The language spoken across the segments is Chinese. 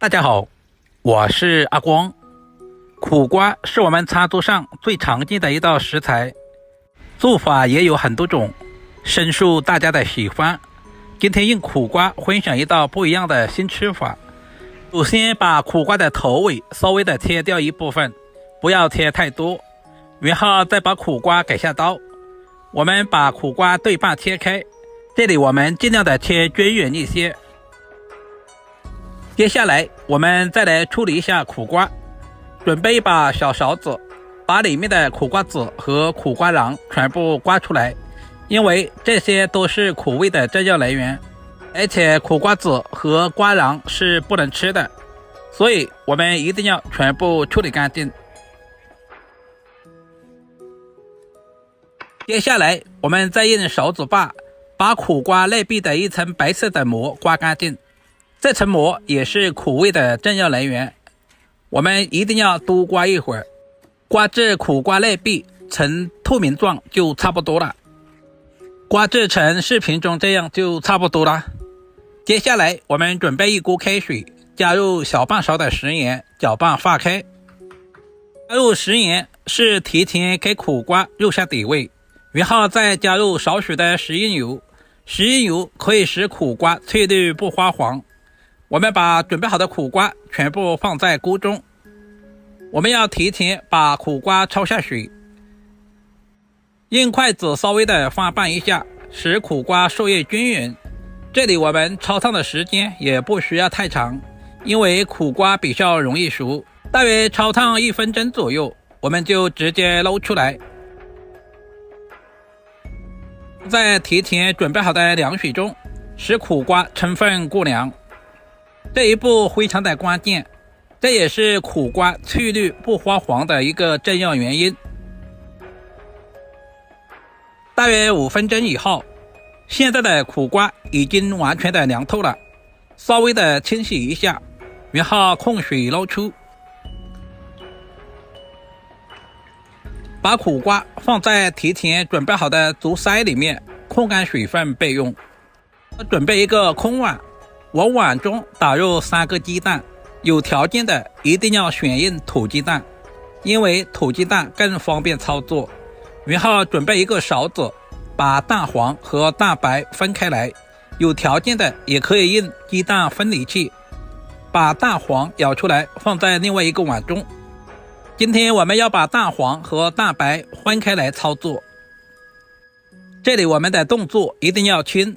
大家好，我是阿光。苦瓜是我们餐桌上最常见的一道食材，做法也有很多种，深受大家的喜欢。今天用苦瓜分享一道不一样的新吃法。首先把苦瓜的头尾稍微的切掉一部分，不要切太多，然后再把苦瓜改下刀。我们把苦瓜对半切开，这里我们尽量的切均匀一些。接下来我们再来处理一下苦瓜，准备一把小勺子，把里面的苦瓜籽和苦瓜瓤全部刮出来，因为这些都是苦味的重要来源，而且苦瓜籽和瓜瓤是不能吃的，所以我们一定要全部处理干净。接下来我们再用勺子把苦瓜内壁的一层白色的膜刮干净，这层膜也是苦味的重要来源，我们一定要多刮一会儿，刮至苦瓜内壁呈透明状就差不多了。刮至成视频中这样就差不多了。接下来我们准备一锅开水，加入小半勺的食盐，搅拌化开。加入食盐是提前给苦瓜入下底味，然后再加入少许的食用油，食用油可以使苦瓜翠绿不发黄。我们把准备好的苦瓜全部放在锅中，我们要提前把苦瓜焯下水，用筷子稍微的翻拌一下，使苦瓜受液均匀。这里我们焯烫的时间也不需要太长，因为苦瓜比较容易熟，大约焯烫1分钟左右，我们就直接捞出来，在提前准备好的凉水中使苦瓜充分过凉。这一步非常的关键，这也是苦瓜翠绿不发黄的一个重要原因。大约5分钟以后，现在的苦瓜已经完全的凉透了，稍微的清洗一下，然后控水捞出。把苦瓜放在提前准备好的竹筛里面，控干水分备用。准备一个空碗，往碗中打入3个鸡蛋，有条件的一定要选用土鸡蛋，因为土鸡蛋更方便操作。然后准备一个勺子，把蛋黄和蛋白分开来，有条件的也可以用鸡蛋分离器，把蛋黄舀出来放在另外一个碗中。今天我们要把蛋黄和蛋白分开来操作，这里我们的动作一定要轻，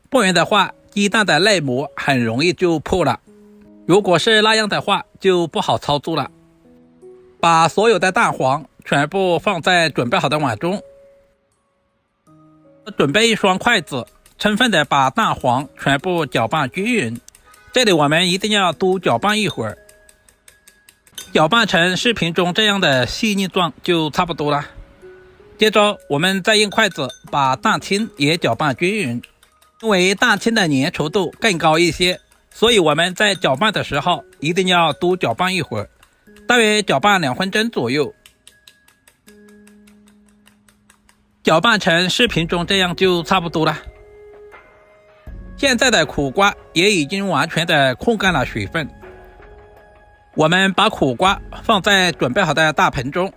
不然的话鸡蛋的内膜很容易就破了，如果是那样的话就不好操作了。把所有的蛋黄全部放在准备好的碗中，准备一双筷子，充分的把蛋黄全部搅拌均匀，这里我们一定要多搅拌一会儿，搅拌成视频中这样的细腻状就差不多了。接着我们再用筷子把蛋清也搅拌均匀，因为蛋清的粘稠度更高一些，所以我们在搅拌的时候一定要多搅拌一会儿，大约搅拌2分钟左右。搅拌成视频中这样就差不多了。现在的苦瓜也已经完全的控干了水分，我们把苦瓜放在准备好的大盆中，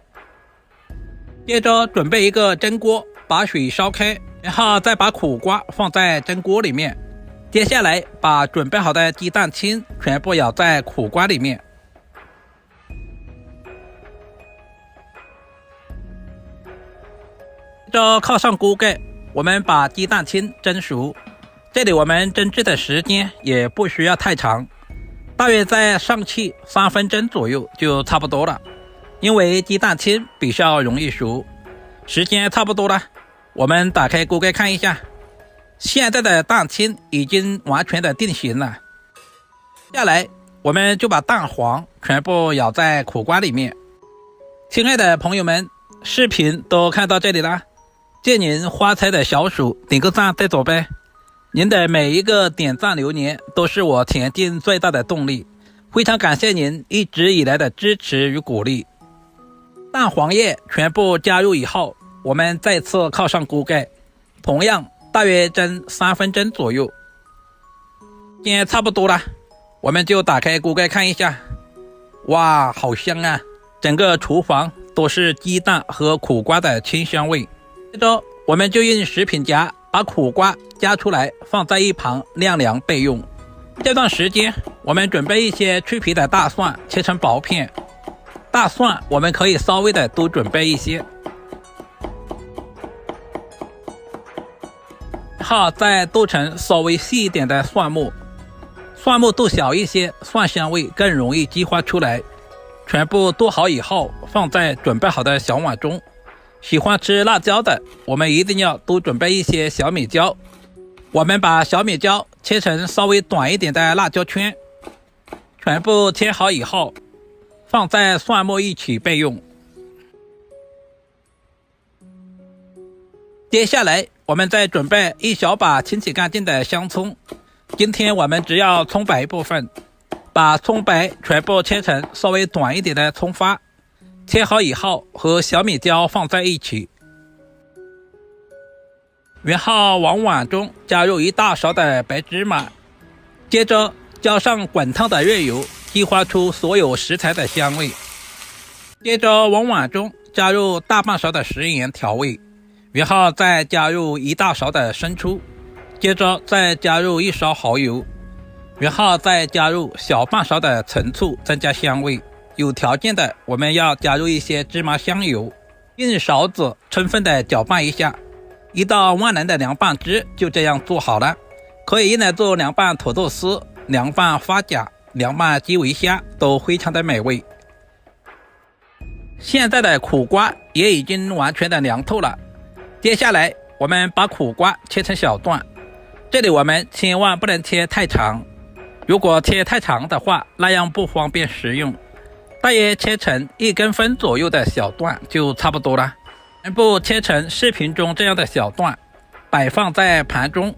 接着准备一个蒸锅，把水烧开，然后再把苦瓜放在蒸锅里面。接下来把准备好的鸡蛋清全部舀在苦瓜里面，接着靠上锅盖，我们把鸡蛋清蒸熟，这里我们蒸制的时间也不需要太长，大约在上气3分钟左右就差不多了，因为鸡蛋清比较容易熟。时间差不多了，我们打开锅盖看一下，现在的蛋清已经完全的定型了。接下来我们就把蛋黄全部舀在苦瓜里面。亲爱的朋友们，视频都看到这里了，借您发财的小手点个赞再走呗，您的每一个点赞留言都是我前进最大的动力，非常感谢您一直以来的支持与鼓励。蛋黄液全部加入以后，我们再次靠上锅盖，同样大约蒸3分钟左右。现在差不多了，我们就打开锅盖看一下。哇，好香啊！整个厨房都是鸡蛋和苦瓜的清香味。接着我们就用食品夹把苦瓜夹出来，放在一旁晾凉备用。这段时间我们准备一些去皮的大蒜，切成薄片。大蒜我们可以稍微的多准备一些，然后再剁成稍微细一点的蒜末。蒜末剁小一些，蒜香味更容易激发出来。全部剁好以后，放在准备好的小碗中。喜欢吃辣椒的，我们一定要多准备一些小米椒。我们把小米椒切成稍微短一点的辣椒圈，全部切好以后，放在蒜末一起备用。接下来，我们再准备一小把清洗干净的香葱。今天我们只要葱白部分，把葱白全部切成稍微短一点的葱花，切好以后和小米椒放在一起，然后往碗中加入1大勺的白芝麻，接着浇上滚烫的热油，激发出所有食材的香味。接着往碗中加入大半勺的食盐调味，然后再加入1大勺的生抽，接着再加入1勺蚝油，然后再加入小半勺的陈醋，增加香味。有条件的我们要加入一些芝麻香油，用勺子充分的搅拌一下，一道万能的凉拌汁就这样做好了。可以用来做凉拌土豆丝、凉拌花甲、凉拌基围虾，都非常的美味。现在的苦瓜也已经完全的凉透了，接下来我们把苦瓜切成小段，这里我们千万不能切太长，如果切太长的话，那样不方便食用。大约切成1公分左右的小段就差不多了。全部切成视频中这样的小段，摆放在盘中。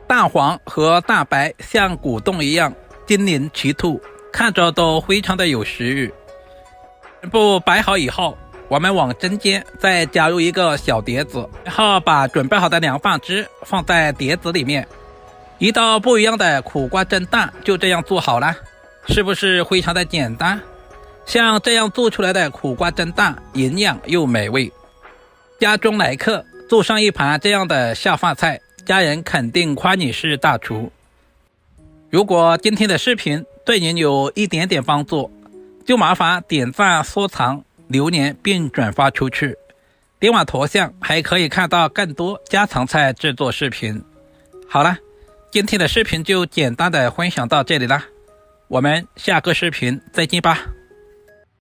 蛋黄和蛋白像果冻一样晶莹剔透，看着都非常的有食欲。全部摆好以后，我们往中间再加入一个小碟子，然后把准备好的凉拌汁放在碟子里面。一道不一样的苦瓜蒸蛋就这样做好了，是不是非常的简单？像这样做出来的苦瓜蒸蛋营养又美味，家中来客做上一盘这样的下饭菜，家人肯定夸你是大厨。如果今天的视频对您有一点点帮助，就麻烦点赞、收藏、留言并转发出去。点完头像还可以看到更多家常菜制作视频。好了，今天的视频就简单的分享到这里了，我们下个视频再见吧。